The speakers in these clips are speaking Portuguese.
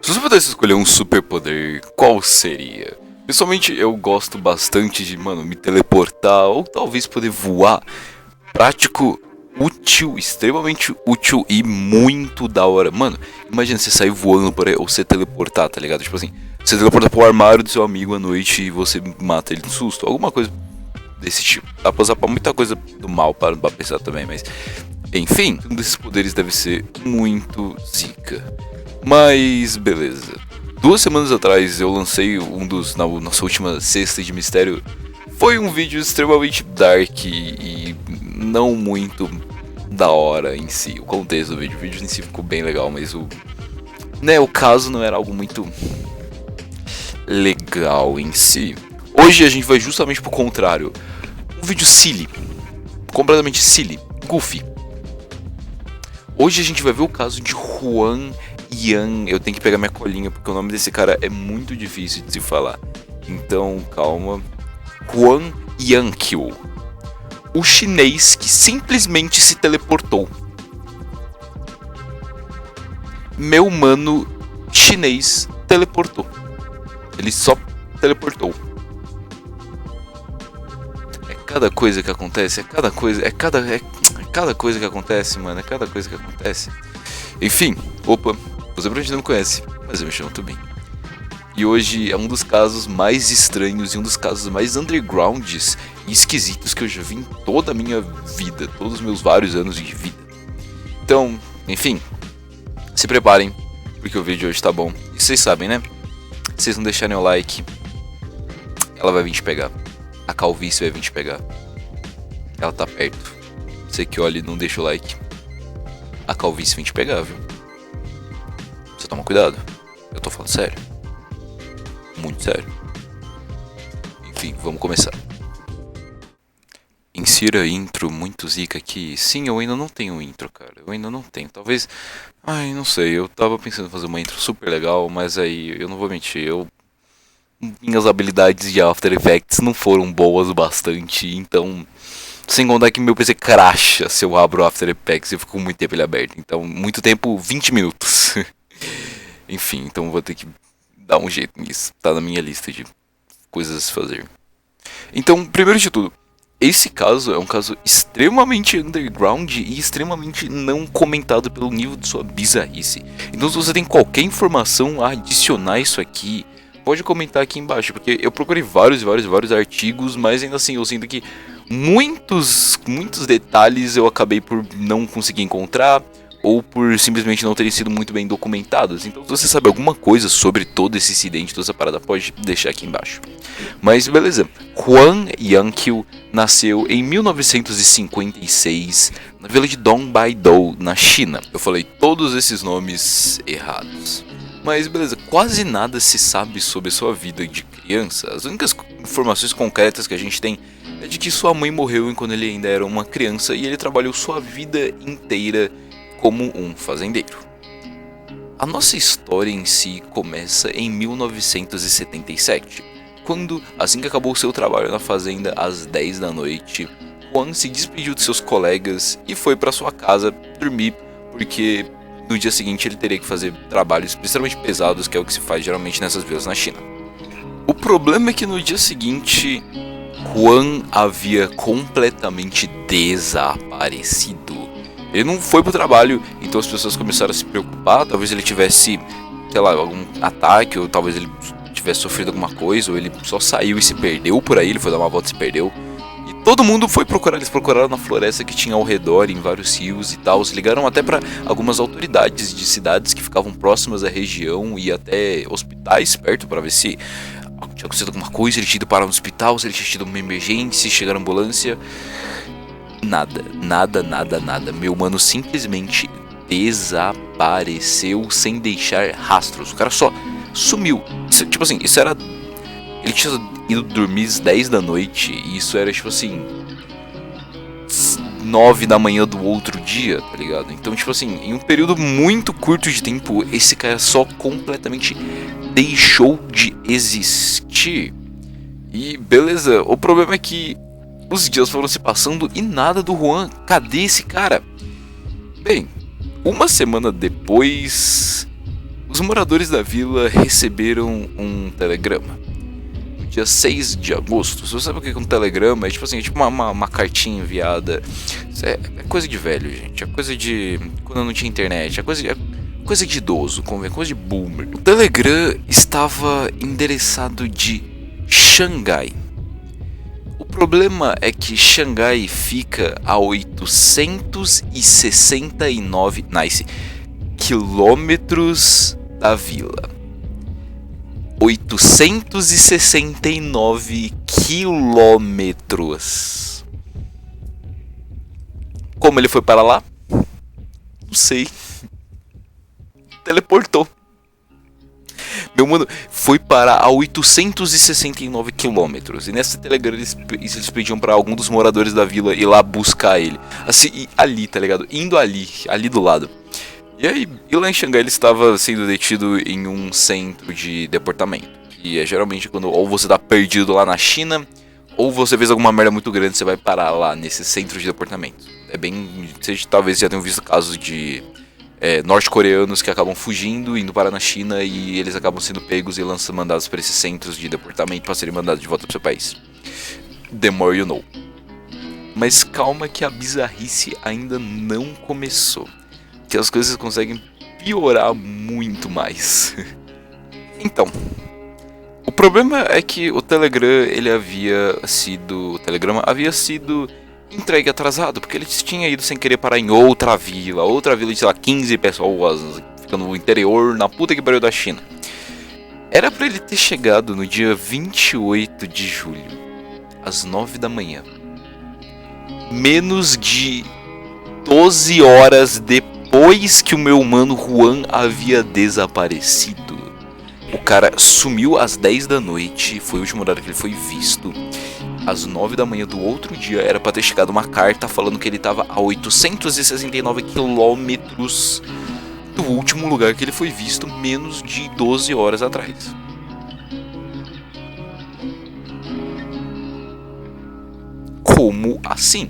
Se você pudesse escolher um superpoder, qual seria? Pessoalmente, eu gosto bastante de, mano, me teleportar ou talvez poder voar. Prático, útil, extremamente útil e muito da hora. Mano, imagina você sair voando por aí ou você teleportar, tá ligado? Tipo assim, você teleporta pro armário do seu amigo à noite e você mata ele de susto. Alguma coisa desse tipo. Dá pra usar pra muita coisa do mal para pensar também, mas... Enfim, um desses poderes deve ser muito zica. Mas beleza. 2 semanas atrás eu lancei na nossa última cesta de mistério. Foi um vídeo extremamente dark e não muito da hora em si. O contexto do vídeo, o vídeo em si ficou bem legal, mas o caso não era algo muito legal em si. Hoje a gente vai justamente pro contrário. Um vídeo silly, completamente silly, goofy. Hoje a gente vai ver o caso de Huang Yang. Eu tenho que pegar minha colinha porque o nome desse cara é muito difícil de se falar. Então, calma. Huang Yanqiu. O chinês que simplesmente se teleportou. Meu mano chinês teleportou. Ele só teleportou. É cada coisa que acontece, é cada coisa que acontece, mano, é cada coisa que acontece. Enfim, opa, você provavelmente não me conhece, mas eu me chamo Tubin. E hoje é um dos casos mais estranhos e um dos casos mais undergrounds e esquisitos que eu já vi em toda a minha vida, todos os meus vários anos de vida. Então, enfim, se preparem, porque o vídeo de hoje tá bom. E vocês sabem, né? Se vocês não deixarem o like, ela vai vir te pegar. A calvície vai vir te pegar. Ela tá perto. Você que olha e não deixa o like, a calvície vem te pegar, viu? Você toma cuidado. Eu tô falando sério. Muito sério. Enfim, vamos começar. Insira intro muito zica aqui. Sim, eu ainda não tenho intro, cara. Eu ainda não tenho. Talvez... Ai, não sei. Eu tava pensando em fazer uma intro super legal, mas aí eu não vou mentir. Minhas habilidades de After Effects não foram boas o bastante, então... Sem contar que meu PC crasha se eu abro o After Effects e eu fico com muito tempo ele aberto. Então, muito tempo, 20 minutos. Enfim, então vou ter que dar um jeito nisso. Tá na minha lista de coisas a se fazer. Então, primeiro de tudo, esse caso é um caso extremamente underground e extremamente não comentado pelo nível de sua bizarrice. Então, se você tem qualquer informação a adicionar isso aqui, pode comentar aqui embaixo, porque eu procurei vários artigos, mas ainda assim eu sinto que muitos detalhes eu acabei por não conseguir encontrar ou por simplesmente não terem sido muito bem documentados. Então, se você sabe alguma coisa sobre todo esse incidente, toda essa parada, pode deixar aqui embaixo. Mas beleza, Huang Yanqiu nasceu em 1956 na vila de Dongbaido, na China. Eu falei todos esses nomes errados. Mas beleza, quase nada se sabe sobre sua vida de criança. As únicas informações concretas que a gente tem é de que sua mãe morreu enquanto ele ainda era uma criança e ele trabalhou sua vida inteira como um fazendeiro. A nossa história em si começa em 1977, quando, assim que acabou seu trabalho na fazenda às 10 da noite, Juan se despediu de seus colegas e foi para sua casa dormir, porque no dia seguinte ele teria que fazer trabalhos extremamente pesados, que é o que se faz geralmente nessas vilas na China. O problema é que no dia seguinte, Juan havia completamente desaparecido. Ele não foi pro trabalho, então as pessoas começaram a se preocupar. Talvez ele tivesse, sei lá, algum ataque, ou talvez ele tivesse sofrido alguma coisa, ou ele só saiu e se perdeu por aí, ele foi dar uma volta e se perdeu. E todo mundo foi procurar, eles procuraram na floresta que tinha ao redor, em vários rios e tal. Ligaram até para algumas autoridades de cidades que ficavam próximas à região e até hospitais perto para ver se tinha acontecido alguma coisa, ele tinha ido parar no hospital, se ele tinha tido uma emergência, chegar a ambulância. Nada. Meu mano simplesmente desapareceu sem deixar rastros. O cara só sumiu. Tipo assim, isso era... Ele tinha ido dormir às 10 da noite e isso era tipo assim 9 da manhã do outro dia, tá ligado? Então tipo assim, em um período muito curto de tempo, esse cara só completamente deixou de existir. E beleza, o problema é que os dias foram se passando e nada do Juan. Cadê esse cara? Bem, uma semana depois, Os moradores da vila receberam um telegrama. No dia 6 de agosto, se você sabe o que é um telegrama, é tipo assim, é tipo uma cartinha enviada. É coisa de velho, gente. É coisa de quando não tinha internet. É coisa de idoso, coisa de boomer. O telegram estava endereçado de Xangai. O problema é que Xangai fica a 869 quilômetros da vila. 869 quilômetros. Como ele foi para lá? Não sei. Teleportou. Meu mano, foi parar a 869 quilômetros. E nessa telegrama eles pediam pra algum dos moradores da vila ir lá buscar ele. Assim, ali, tá ligado? Indo ali do lado. E aí, lá em Xangai ele estava sendo detido em um centro de deportamento. Que é geralmente quando ou você tá perdido lá na China, ou você fez alguma merda muito grande, você vai parar lá nesse centro de deportamento. É bem... Vocês talvez já tenham visto casos de... norte-coreanos que acabam fugindo, indo parar na China e eles acabam sendo pegos e mandados para esses centros de deportamento para serem mandados de volta para o seu país. The more you know. Mas calma que a bizarrice ainda não começou. Que as coisas conseguem piorar muito mais. Então, o problema é que o telegrama havia sido entregue atrasado, porque ele tinha ido sem querer parar em outra vila de, sei lá, 15 pessoas, ficando no interior, na puta que pariu da China. Era pra ele ter chegado no dia 28 de julho, às 9 da manhã. Menos de 12 horas depois que o meu mano Juan havia desaparecido. O cara sumiu às 10 da noite, foi o último horário que ele foi visto. Às 9 da manhã do outro dia era pra ter chegado uma carta falando que ele tava a 869 quilômetros do último lugar que ele foi visto, menos de 12 horas atrás. Como assim?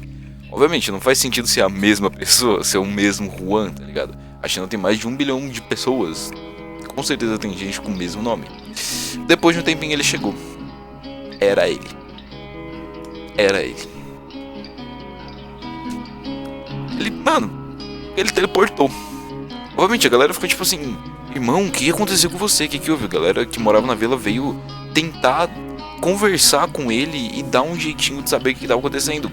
Obviamente, não faz sentido ser a mesma pessoa, ser o mesmo Juan, tá ligado? A China tem mais de 1 bilhão de pessoas. Com certeza tem gente com o mesmo nome. Depois de um tempinho ele chegou. Era ele. Ele teleportou. Obviamente a galera ficou tipo assim: irmão, o que aconteceu com você? O que houve? A galera que morava na vila veio tentar conversar com ele e dar um jeitinho de saber o que estava acontecendo.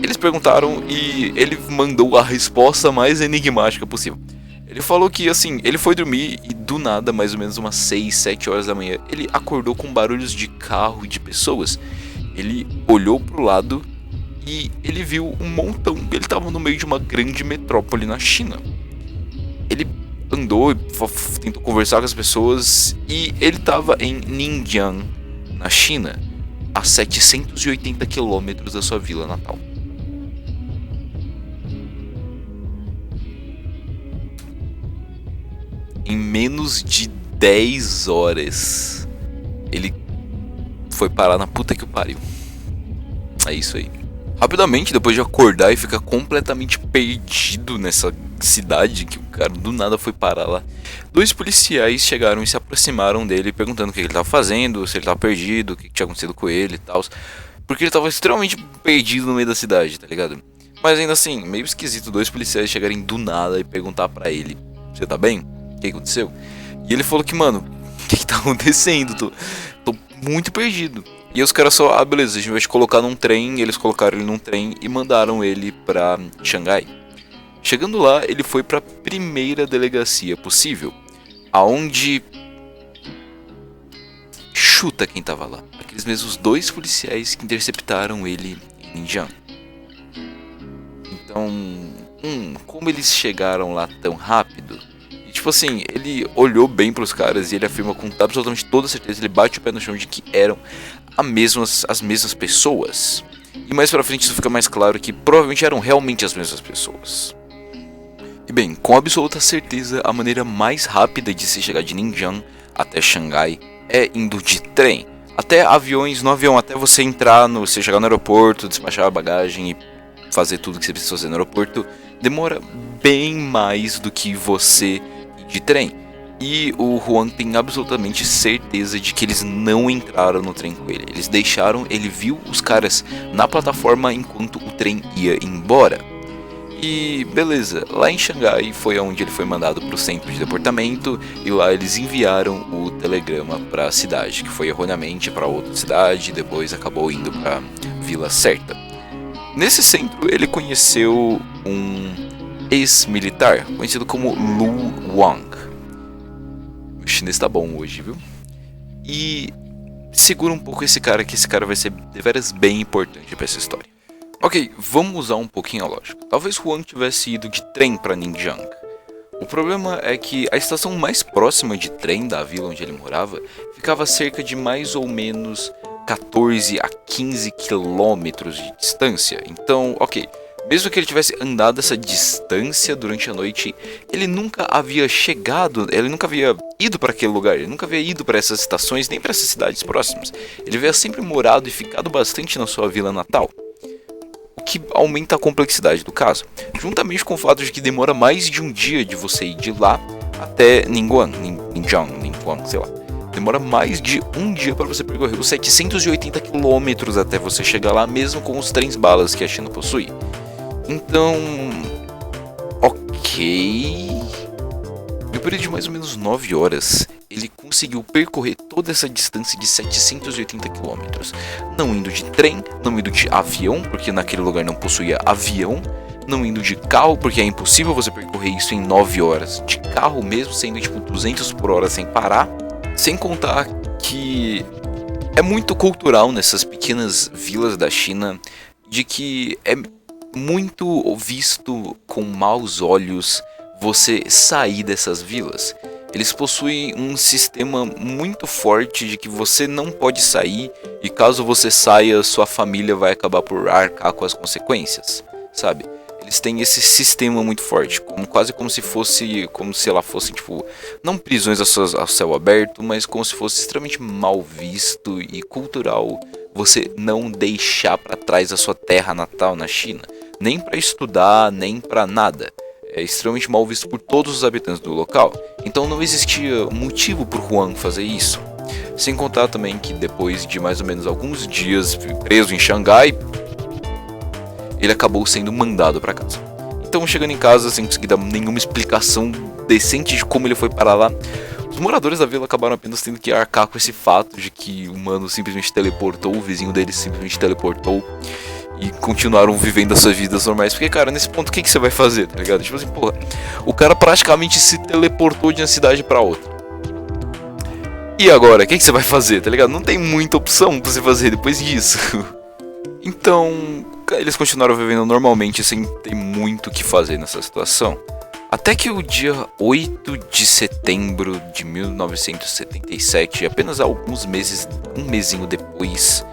Eles perguntaram e ele mandou a resposta mais enigmática possível. Ele falou que assim, ele foi dormir e do nada, mais ou menos umas 6, 7 horas da manhã, ele acordou com barulhos de carro e de pessoas. Ele olhou pro lado e ele viu um montão. Ele estava no meio de uma grande metrópole na China. Ele andou, tentou conversar com as pessoas e ele estava em Ningjiang, na China, a 780 quilômetros da sua vila natal. Em menos de 10 horas, ele foi parar na puta que o pariu. É isso aí. Rapidamente, depois de acordar e ficar completamente perdido nessa cidade, que o cara do nada foi parar lá, 2 policiais chegaram e se aproximaram dele, perguntando o que ele estava fazendo, se ele estava perdido, o que tinha acontecido com ele e tal. Porque ele estava extremamente perdido no meio da cidade, tá ligado? Mas ainda assim, meio esquisito 2 policiais chegarem do nada e perguntar pra ele: você tá bem? O que aconteceu? E ele falou que, mano, o que tá acontecendo? Tô muito perdido. E os caras só, beleza, a gente vai te colocar num trem. Eles colocaram ele num trem e mandaram ele pra Xangai. Chegando lá, ele foi pra primeira delegacia possível, aonde... Chuta quem tava lá. Aqueles mesmos 2 policiais que interceptaram ele em Ningjiang. Então, como eles chegaram lá tão rápido? Tipo assim, ele olhou bem pros caras e ele afirma com absolutamente toda certeza, ele bate o pé no chão de que eram as mesmas pessoas. E mais pra frente isso fica mais claro que provavelmente eram realmente as mesmas pessoas. E bem, com absoluta certeza, a maneira mais rápida de se chegar de Ningjiang até Xangai é indo de trem. Até aviões, no avião, até você você chegar no aeroporto, despachar a bagagem e fazer tudo que você precisa fazer no aeroporto, demora bem mais do que você de trem. E o Juan tem absolutamente certeza de que eles não entraram no trem com ele. Eles deixaram, ele viu os caras na plataforma enquanto o trem ia embora. E beleza, lá em Xangai foi onde ele foi mandado para o centro de deportamento e lá eles enviaram o telegrama para a cidade, que foi erroneamente para outra cidade e depois acabou indo para a vila certa. Nesse centro ele conheceu um ex-militar conhecido como Lu Wang. O chinês tá bom hoje, viu? E segura um pouco esse cara, que esse cara vai ser deveras bem importante para essa história. Ok, vamos usar um pouquinho a lógica. Talvez Juan tivesse ido de trem para Ninjiang. O problema é que a estação mais próxima de trem da vila onde ele morava ficava a cerca de mais ou menos 14 a 15 quilômetros de distância. Então, ok, mesmo que ele tivesse andado essa distância durante a noite, ele nunca havia chegado, ele nunca havia ido para aquele lugar, ele nunca havia ido para essas estações, nem para essas cidades próximas. Ele havia sempre morado e ficado bastante na sua vila natal, o que aumenta a complexidade do caso, juntamente com o fato de que demora mais de um dia de você ir de lá até Ningguang, sei lá. Demora mais de um dia para você percorrer os 780 quilômetros até você chegar lá, mesmo com os trens balas que a China possui. Então, ok. No período de mais ou menos 9 horas, ele conseguiu percorrer toda essa distância de 780 km. Não indo de trem, não indo de avião, porque naquele lugar não possuía avião. Não indo de carro, porque é impossível você percorrer isso em 9 horas. De carro mesmo, sendo tipo 200 por hora sem parar. Sem contar que é muito cultural nessas pequenas vilas da China, de que é muito visto com maus olhos você sair dessas vilas. Eles possuem um sistema muito forte de que você não pode sair e caso você saia, sua família vai acabar por arcar com as consequências, sabe? Eles têm esse sistema muito forte, quase como se ela fosse tipo, não prisões ao céu aberto, mas como se fosse extremamente mal visto e cultural você não deixar para trás a sua terra natal na China, nem para estudar, nem para nada. É extremamente mal visto por todos os habitantes do local, então não existia motivo por Juan fazer isso. Sem contar também que depois de mais ou menos alguns dias preso em Xangai, ele acabou sendo mandado para casa. Então, chegando em casa sem conseguir dar nenhuma explicação decente de como ele foi parar lá, os moradores da vila acabaram apenas tendo que arcar com esse fato de que o humano simplesmente teleportou, o vizinho dele simplesmente teleportou e continuaram vivendo as suas vidas normais. Porque, cara, nesse ponto, o que você vai fazer, tá ligado? Tipo assim, porra, o cara praticamente se teleportou de uma cidade pra outra. E agora, o que você vai fazer, tá ligado? Não tem muita opção pra você fazer depois disso. Então, eles continuaram vivendo normalmente sem ter muito o que fazer nessa situação. Até que o dia 8 de setembro de 1977, apenas alguns meses, um mesinho depois,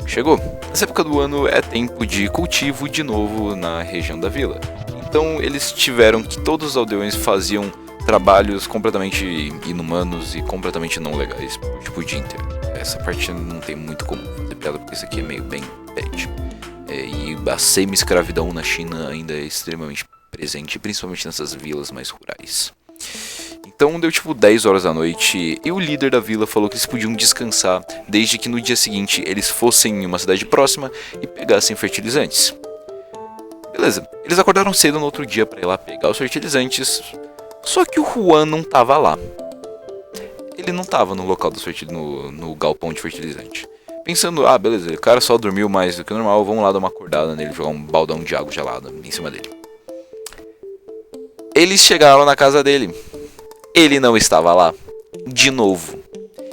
chegou. Nessa época do ano é tempo de cultivo de novo na região da vila. Então eles tiveram que todos os aldeões faziam trabalhos completamente inumanos e completamente não legais, tipo o dia inteiro. Essa parte não tem muito como fazer piada, porque isso aqui é meio bem bad. E a semi-escravidão na China ainda é extremamente presente, principalmente nessas vilas mais rurais. Então deu tipo 10 horas da noite e o líder da vila falou que eles podiam descansar desde que no dia seguinte eles fossem em uma cidade próxima e pegassem fertilizantes. Beleza, eles acordaram cedo no outro dia para ir lá pegar os fertilizantes, só que o Juan não tava lá. Ele não tava no local dos no galpão de fertilizante. Pensando, beleza, o cara só dormiu mais do que o normal, vamos lá dar uma acordada nele, jogar um baldão de água gelada em cima dele. Eles chegaram na casa dele. Ele não estava lá. De novo.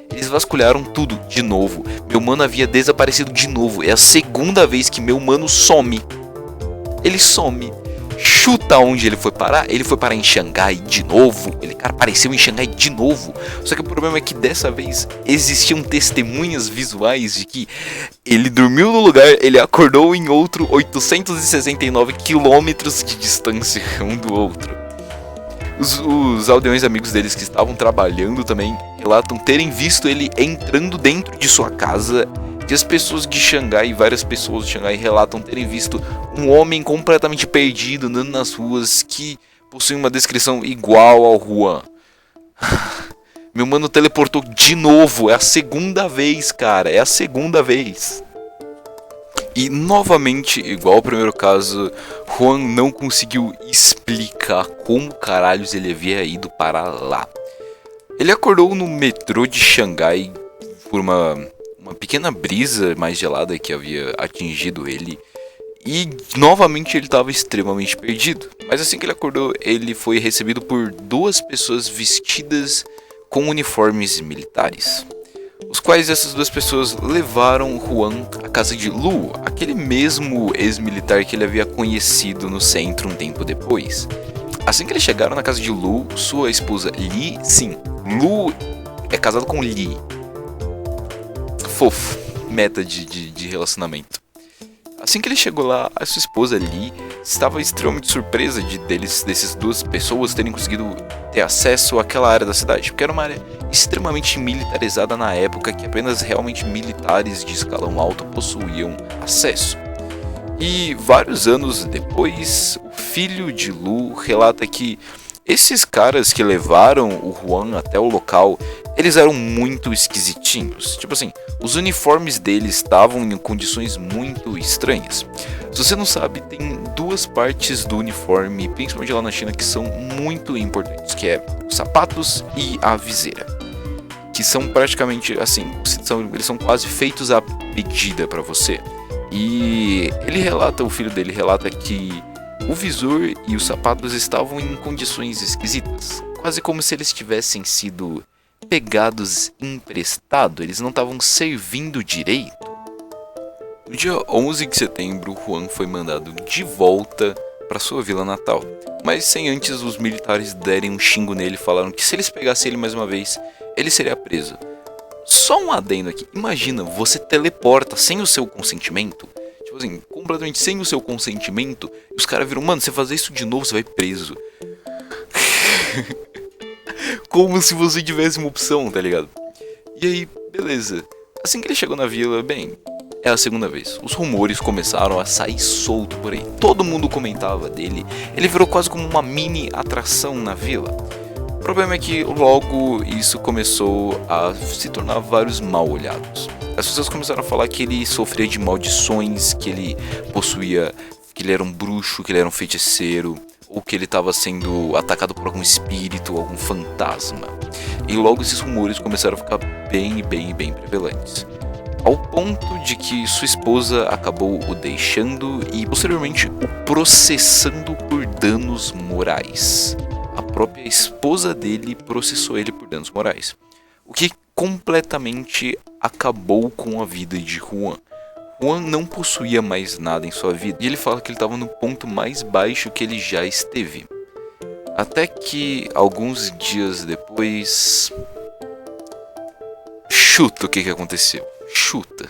Eles vasculharam tudo de novo. Meu mano havia desaparecido de novo. É a segunda vez que meu mano some. Ele some. Chuta onde ele foi parar. Ele foi parar em Xangai de novo. Ele, cara, apareceu em Xangai de novo. Só que o problema é que dessa vez existiam testemunhas visuais de que ele dormiu no lugar, ele acordou em outro 869 quilômetros de distância um do outro. Os aldeões amigos deles que estavam trabalhando também relatam terem visto ele entrando dentro de sua casa. E as pessoas de Xangai, várias pessoas de Xangai relatam terem visto um homem completamente perdido andando nas ruas que possui uma descrição igual ao Juan. Meu mano teleportou de novo. É a segunda vez, cara. É a segunda vez. E novamente, igual ao primeiro caso, Juan não conseguiu explicar como caralhos ele havia ido para lá. Ele acordou no metrô de Xangai por uma pequena brisa mais gelada que havia atingido ele. E novamente ele estava extremamente perdido. Mas assim que ele acordou, ele foi recebido por duas pessoas vestidas com uniformes militares. Os quais essas duas pessoas levaram Juan à casa de Lu, aquele mesmo ex-militar que ele havia conhecido no centro um tempo depois. Assim que eles chegaram na casa de Lu, sua esposa Li, sim, Lu é casado com Li. Fofo, meta de relacionamento. Assim que ele chegou lá, a sua esposa Li estava extremamente surpresa desses duas pessoas terem conseguido ter acesso àquela área da cidade, porque era uma área extremamente militarizada na época que apenas realmente militares de escalão alto possuíam acesso. E vários anos depois, o filho de Lu relata que esses caras que levaram o Juan até o local, eles eram muito esquisitinhos. Tipo assim, os uniformes deles estavam em condições muito estranhas. Se você não sabe, tem duas partes do uniforme, principalmente lá na China, que são muito importantes, que é os sapatos e a viseira. Que são praticamente assim, eles são quase feitos à medida para você. E o filho dele relata que o visor e os sapatos estavam em condições esquisitas, quase como se eles tivessem sido pegados emprestado, eles não estavam servindo direito. No dia 11 de setembro, Juan foi mandado de volta para sua vila natal, mas sem antes os militares derem um xingo nele e falaram que se eles pegassem ele mais uma vez, ele seria preso. Só um adendo aqui, imagina, você teleporta sem o seu consentimento, tipo assim, completamente sem o seu consentimento, e os caras viram, mano, você fazer isso de novo, você vai preso. Como se você tivesse uma opção, tá ligado? E aí, beleza. Assim que ele chegou na vila, bem, é a segunda vez. Os rumores começaram a sair solto por aí. Todo mundo comentava dele. Ele virou quase como uma mini atração na vila. O problema é que logo isso começou a se tornar vários mal olhados. As pessoas começaram a falar que ele sofria de maldições, que ele possuía, que ele era um bruxo, que ele era um feiticeiro, ou que ele estava sendo atacado por algum espírito, algum fantasma. E logo esses rumores começaram a ficar bem prevalentes. Ao ponto de que sua esposa acabou o deixando e posteriormente o processando por danos morais. A própria esposa dele processou ele por danos morais. O que completamente acabou com a vida de Juan. Juan não possuía mais nada em sua vida e ele fala que ele estava no ponto mais baixo que ele já esteve. Até que alguns dias depois... Chuta o que aconteceu. Chuta.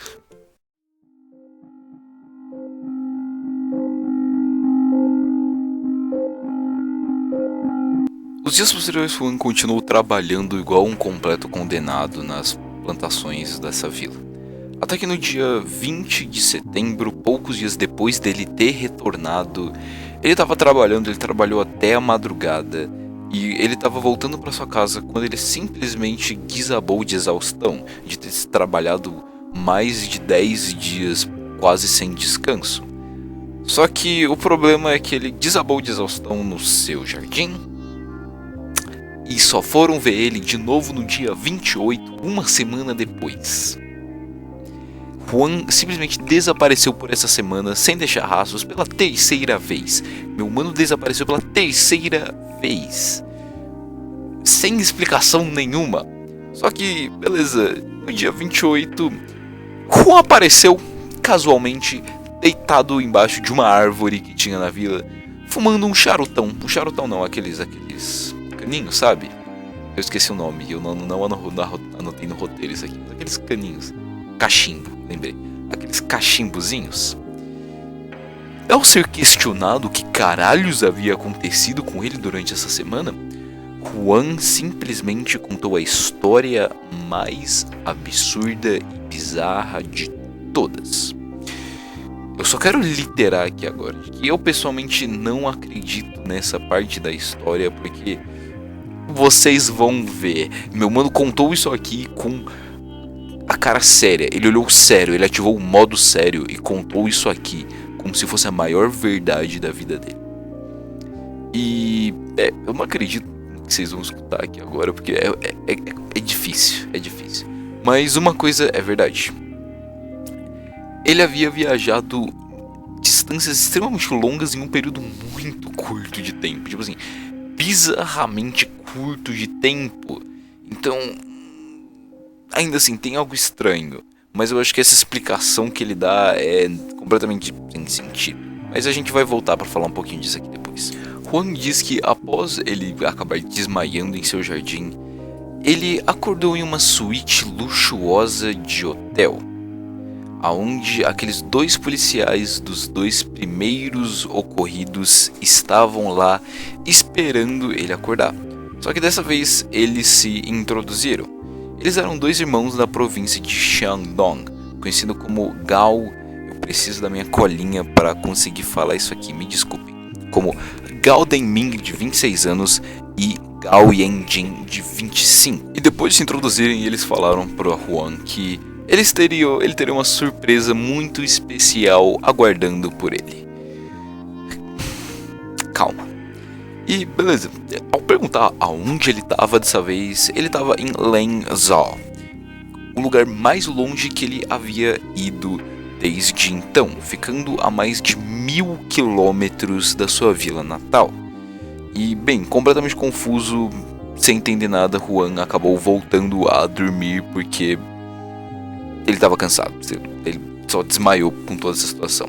Os dias posteriores, Juan continuou trabalhando igual um completo condenado nas plantações dessa vila. Até que no dia 20 de setembro, poucos dias depois dele ter retornado, ele estava trabalhando, ele trabalhou até a madrugada e ele estava voltando para sua casa quando ele simplesmente desabou de exaustão, de ter trabalhado mais de 10 dias quase sem descanso. Só que o problema é que ele desabou de exaustão no seu jardim e só foram ver ele de novo no dia 28, uma semana depois. Juan simplesmente desapareceu por essa semana sem deixar rastros pela terceira vez. Meu mano desapareceu pela terceira vez. Sem explicação nenhuma. Só que, beleza, no dia 28, Juan apareceu casualmente deitado embaixo de uma árvore que tinha na vila, fumando um charutão. Um charutão não, aqueles caninhos, sabe? Eu esqueci o nome, eu não anotei no roteiro isso aqui. Aqueles caninhos. Cachimbo, lembrei. Aqueles cachimbozinhos. Ao ser questionado o que caralhos havia acontecido com ele durante essa semana, Juan simplesmente contou a história mais absurda e bizarra de todas. Eu só quero literar aqui agora, que eu pessoalmente não acredito nessa parte da história, porque Vocês vão ver. Meu mano contou isso aqui com a cara séria. Ele olhou sério, ele ativou o modo sério e contou isso aqui como se fosse a maior verdade da vida dele. E eu não acredito que vocês vão escutar aqui agora, porque é difícil, é difícil. Mas uma coisa é verdade. Ele havia viajado distâncias extremamente longas em um período muito curto de tempo. Tipo assim, bizarramente curto de tempo. Então, ainda assim, tem algo estranho. Mas eu acho que essa explicação que ele dá é completamente sem sentido. Mas a gente vai voltar para falar um pouquinho disso aqui depois. Juan diz que após ele acabar desmaiando em seu jardim, ele acordou em uma suíte luxuosa de hotel, aonde aqueles 2 policiais dos 2 primeiros ocorridos estavam lá esperando ele acordar. Só que dessa vez eles se introduziram. Eles eram 2 irmãos da província de Shandong, conhecido como Gao. Eu preciso da minha colinha para conseguir falar isso aqui, me desculpem. Como Gao Denming, de 26 anos, e Gao Yanjin, de 25. E depois de se introduzirem, eles falaram para Juan que ele teria uma surpresa muito especial aguardando por ele. Calma. E beleza, ao perguntar aonde ele estava dessa vez, ele estava em Lenzhou, o lugar mais longe que ele havia ido desde então, ficando a mais de 1000 quilômetros da sua vila natal. E bem, completamente confuso, sem entender nada, Juan acabou voltando a dormir porque ele estava cansado, ele só desmaiou com toda essa situação.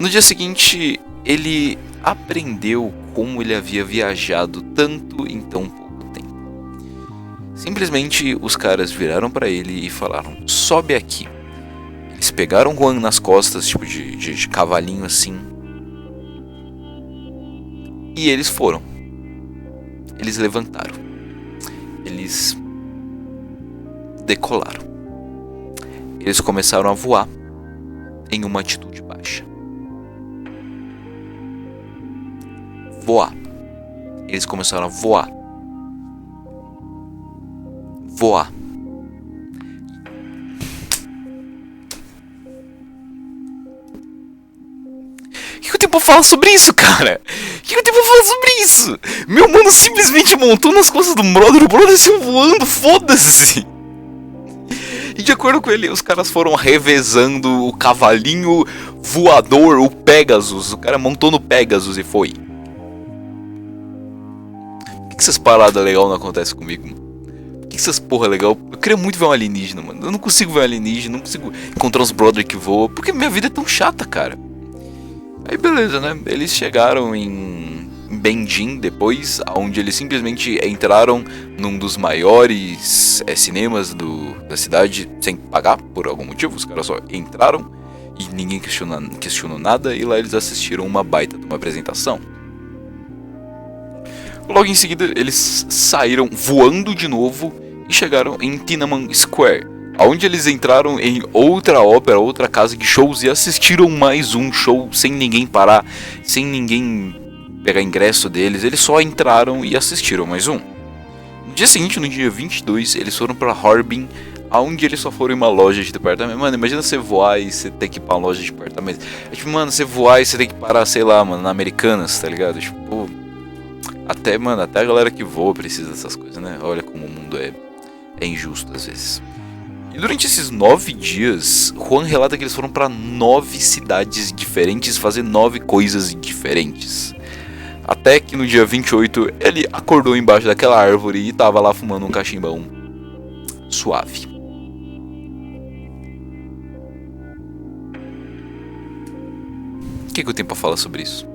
No dia seguinte, ele aprendeu como ele havia viajado tanto em tão pouco tempo. Simplesmente os caras viraram para ele e falaram: sobe aqui. Eles pegaram Juan nas costas, tipo de cavalinho assim, e eles foram. Eles levantaram. Eles decolaram. Eles começaram a voar em uma atitude baixa. Voar. Eles começaram a voar. Voar. O que eu tenho pra falar sobre isso, cara? O que eu tenho pra falar sobre isso? Meu mano simplesmente montou nas costas do brother, o brother saiu voando, foda-se. E de acordo com ele, os caras foram revezando o cavalinho voador, o Pegasus. O cara montou no Pegasus e foi. Por que essas paradas legais não acontecem comigo, mano? Por que essas porra legal? Eu queria muito ver um alienígena, mano. Eu não consigo ver um alienígena, não consigo encontrar uns brother que voam. Porque minha vida é tão chata, cara. Aí beleza, né? Eles chegaram em Benjin depois, onde eles simplesmente entraram num dos maiores cinemas da cidade sem pagar por algum motivo. Os caras só entraram e ninguém questionou nada, e lá eles assistiram uma baita de uma apresentação. Logo em seguida eles saíram voando de novo e chegaram em Tiananmen Square, onde eles entraram em outra ópera, outra casa de shows, e assistiram mais um show sem ninguém parar, sem ninguém pegar ingresso deles. Eles só entraram e assistiram mais um. No dia seguinte, no dia 22, eles foram para Harbin, onde eles só foram em uma loja de departamento. Mano, imagina você voar e você ter que ir pra uma loja de departamento. É tipo, mano, você voar e você tem que parar, sei lá, mano, na Americanas, tá ligado? Tipo, até a galera que voa precisa dessas coisas, né? Olha como o mundo é injusto às vezes. E durante esses 9 dias, Juan relata que eles foram para 9 cidades diferentes fazer 9 coisas diferentes. Até que no dia 28 ele acordou embaixo daquela árvore e tava lá fumando um cachimbão suave. O que eu tenho pra falar sobre isso?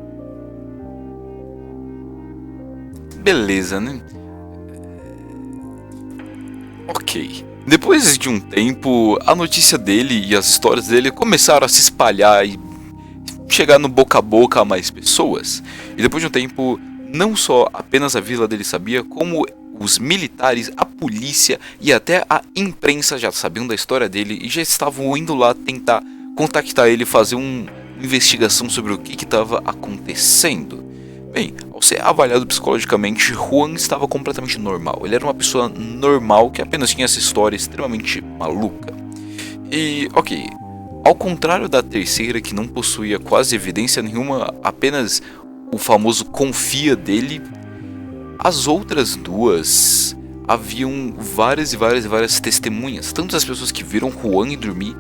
Beleza, né? Ok. Depois de um tempo, a notícia dele e as histórias dele começaram a se espalhar e chegar no boca a boca a mais pessoas. E depois de um tempo, não só apenas a vila dele sabia, como os militares, a polícia e até a imprensa já sabiam da história dele e já estavam indo lá tentar contactar ele, fazer uma investigação sobre o que estava acontecendo. Bem, ao ser avaliado psicologicamente, Juan estava completamente normal. Ele era uma pessoa normal que apenas tinha essa história extremamente maluca. E, ok, ao contrário da terceira, que não possuía quase evidência nenhuma, apenas o famoso confia dele, as outras duas haviam várias e várias testemunhas. Tanto as pessoas que viram Juan ir dormir,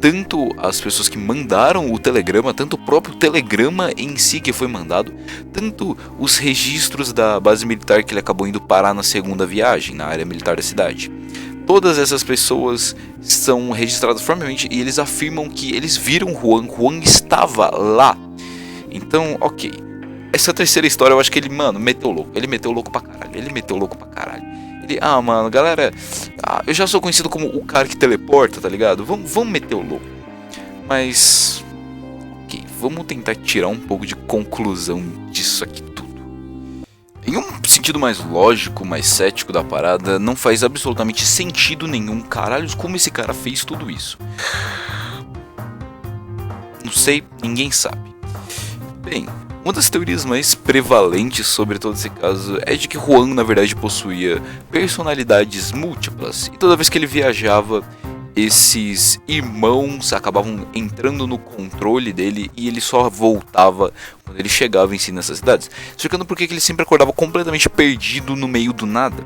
tanto as pessoas que mandaram o telegrama, tanto o próprio telegrama em si que foi mandado, tanto os registros da base militar que ele acabou indo parar na segunda viagem, na área militar da cidade. Todas essas pessoas são registradas formalmente e eles afirmam que eles viram Juan, Juan estava lá. Então, ok. Essa terceira história eu acho que ele, meteu louco. Ele meteu louco pra caralho. Mano, galera, eu já sou conhecido como o cara que teleporta, tá ligado? Vamos meter o louco. Mas, ok, vamos tentar tirar um pouco de conclusão disso aqui tudo. Em um sentido mais lógico, mais cético da parada, não faz absolutamente sentido nenhum, caralhos, como esse cara fez tudo isso. Não sei, ninguém sabe. Bem, uma das teorias mais prevalentes sobre todo esse caso é de que Juan na verdade possuía personalidades múltiplas e toda vez que ele viajava, esses irmãos acabavam entrando no controle dele e ele só voltava quando ele chegava em si nessas cidades, explicando por que ele sempre acordava completamente perdido no meio do nada.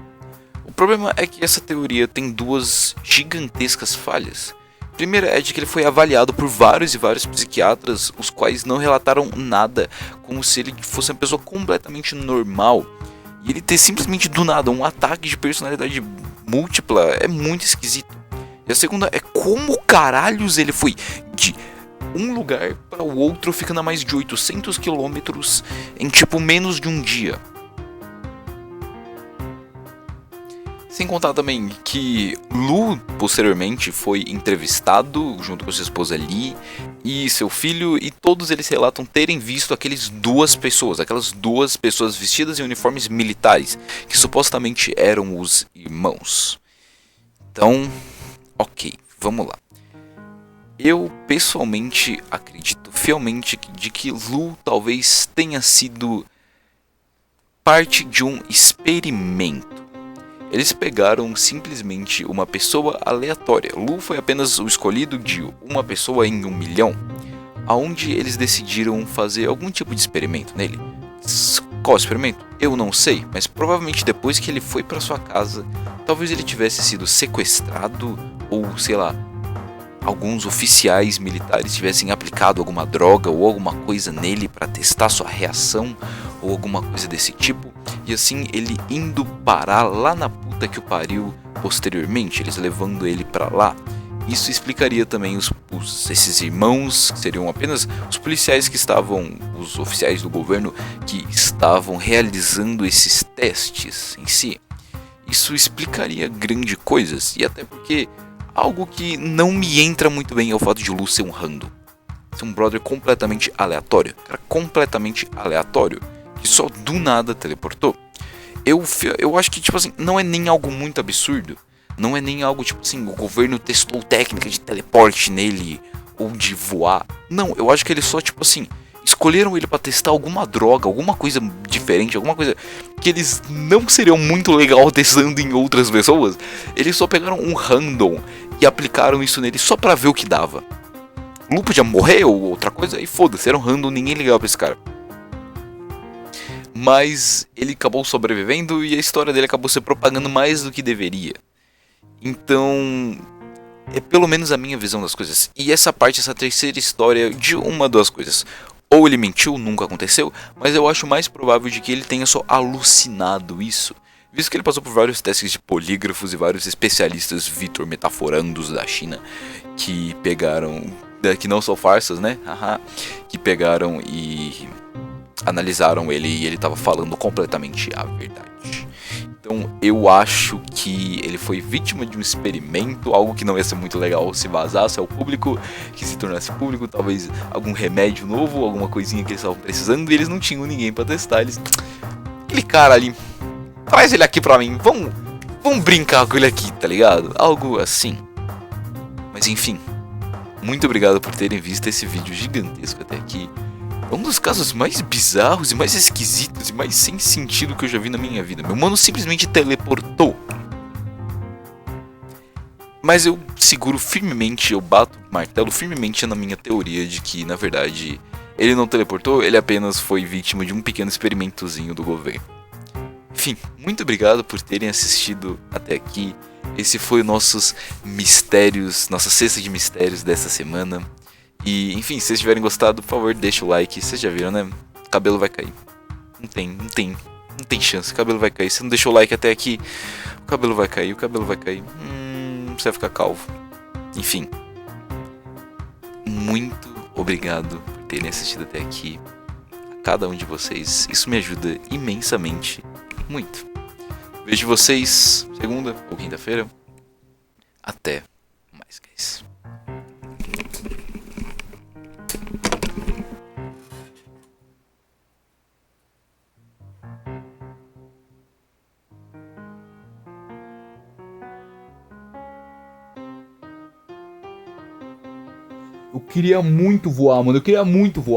O problema é que essa teoria tem duas gigantescas falhas. A primeira é de que ele foi avaliado por vários e vários psiquiatras, os quais não relataram nada, como se ele fosse uma pessoa completamente normal. E ele ter simplesmente do nada um ataque de personalidade múltipla é muito esquisito. E a segunda é como caralhos ele foi de um lugar para o outro ficando a mais de 800 quilômetros em tipo menos de um dia. Sem contar também que Lu posteriormente foi entrevistado junto com sua esposa Lee e seu filho, e todos eles relatam terem visto aquelas duas pessoas vestidas em uniformes militares, que supostamente eram os irmãos. Então, ok, vamos lá. Eu pessoalmente acredito fielmente de que Lu talvez tenha sido parte de um experimento. Eles pegaram simplesmente uma pessoa aleatória. Lu foi apenas o escolhido de uma pessoa em 1 milhão, aonde eles decidiram fazer algum tipo de experimento nele. Qual experimento? Eu não sei, mas provavelmente depois que ele foi para sua casa, talvez ele tivesse sido sequestrado ou, sei lá, alguns oficiais militares tivessem aplicado alguma droga ou alguma coisa nele para testar sua reação ou alguma coisa desse tipo, e assim ele indo parar lá na puta que o pariu posteriormente, eles levando ele para lá. Isso explicaria também esses irmãos, que seriam apenas os policiais que estavam, os oficiais do governo que estavam realizando esses testes em si. Isso explicaria grandes coisas, e até porque algo que não me entra muito bem é o fato de Lu ser um random. Ser um brother completamente aleatório. Cara, completamente aleatório. Que só do nada teleportou. Eu acho que, tipo assim, não é nem algo muito absurdo. Não é nem algo, tipo assim, o governo testou técnica de teleporte nele ou de voar. Não, eu acho que ele só, tipo assim, escolheram ele pra testar alguma droga, alguma coisa diferente, alguma coisa que eles não seriam muito legal testando em outras pessoas. Eles só pegaram um random e aplicaram isso nele só pra ver o que dava. Lu podia morrer ou outra coisa, e foda-se, era um random, ninguém ligava pra esse cara. Mas ele acabou sobrevivendo e a história dele acabou se propagando mais do que deveria. Então, é pelo menos a minha visão das coisas. E essa terceira história de uma das coisas. Ou ele mentiu, nunca aconteceu, mas eu acho mais provável de que ele tenha só alucinado isso. Visto que ele passou por vários testes de polígrafos e vários especialistas Vitor Metaforandos da China que pegaram, que não são farsas, né? Que pegaram e analisaram ele e ele estava falando completamente a verdade. Então eu acho que ele foi vítima de um experimento, algo que não ia ser muito legal se vazasse ao público, que se tornasse público, talvez algum remédio novo, alguma coisinha que eles estavam precisando e eles não tinham ninguém para testar. Aquele cara ali, traz ele aqui pra mim, vamos brincar com ele aqui, tá ligado? Algo assim. Mas enfim, muito obrigado por terem visto esse vídeo gigantesco até aqui. É um dos casos mais bizarros e mais esquisitos e mais sem sentido que eu já vi na minha vida. Meu mano simplesmente teleportou. Mas eu seguro firmemente, eu bato o martelo firmemente na minha teoria de que, na verdade, ele não teleportou, ele apenas foi vítima de um pequeno experimentozinho do governo. Enfim, muito obrigado por terem assistido até aqui. Esse foi o nossos mistérios, nossa cesta de mistérios dessa semana. E, enfim, se vocês tiverem gostado, por favor, deixa o like. Vocês já viram, né? O cabelo vai cair. Não tem chance, o cabelo vai cair. Se não deixou o like até aqui, o cabelo vai cair, você vai ficar calvo. Enfim, muito obrigado por terem assistido até aqui. A cada um de vocês, isso me ajuda imensamente. Muito. Vejo vocês segunda ou quinta-feira. Até mais, guys. Eu queria muito voar, mano. Eu queria muito voar.